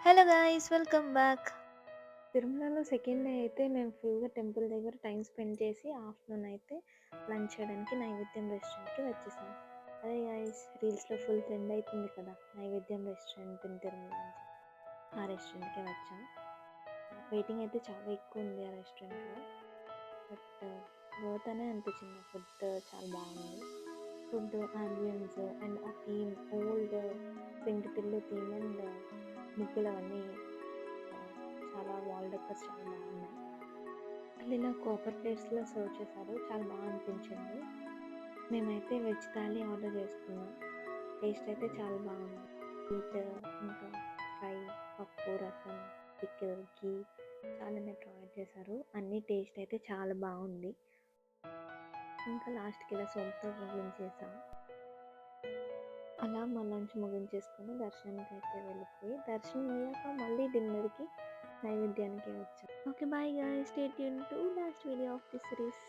Hello guys, welcome back. తిరుమలలో second day అయితే మేము ఫుల్గా టెంపుల్ దగ్గర టైం స్పెండ్ చేసి ఆఫ్టర్నూన్ అయితే లంచ్ చేయడానికి నైవేద్యం రెస్టారెంట్కి వచ్చేసాం. అదే గైస్, రీల్స్లో ఫుల్ ట్రెండ్ అవుతుంది కదా నైవేద్యం రెస్టారెంట్ ఇన్ తిరుమల అని చెప్పి. ఆ రెస్టారెంట్కి వచ్చాం. వెయిటింగ్ అయితే చాలా ఎక్కువ ఉంది ఆ రెస్టారెంట్లో. బట్ వర్త్ అనే అనిపించింది. ఫుడ్ చాలా బాగుంది. ఫుడ్ అంబియన్స్ అండ్ ఆ థీమ్ ఓల్డ్ పెంకుటిల్లు థీమ్ అండ్ ముగ్గులు అవన్నీ చాలా వాల్ డెకర్స్ చాలా బాగున్నాయి. వాళ్ళు ఇలా కాపర్ ప్లేట్స్లో సర్వ్ చేశారు, చాలా బాగా అనిపించింది. మేమైతే వెజ్ థాలీ ఆర్డర్ చేసుకున్నాం. టేస్ట్ అయితే చాలా బాగుంది. స్వీట్, ఇంకా ఫ్రై, పప్పు, రసం, పికిల్, ఘీ చాలానే ప్రొవైడ్ చేశారు. అన్ని టేస్ట్ అయితే చాలా బాగుంది. ఇంకా లాస్ట్కి ఇలా సోంపుతో ముగించేసాం. అలా మా లంచ్ ముగించేసుకొని దర్శనానికి అయితే వెళ్ళిపోయి దర్శనం అయ్యాక మళ్ళీ డిన్నర్కి నైవేద్యానికి వచ్చాం. Okay, bye guys, stay tune to last video of the series.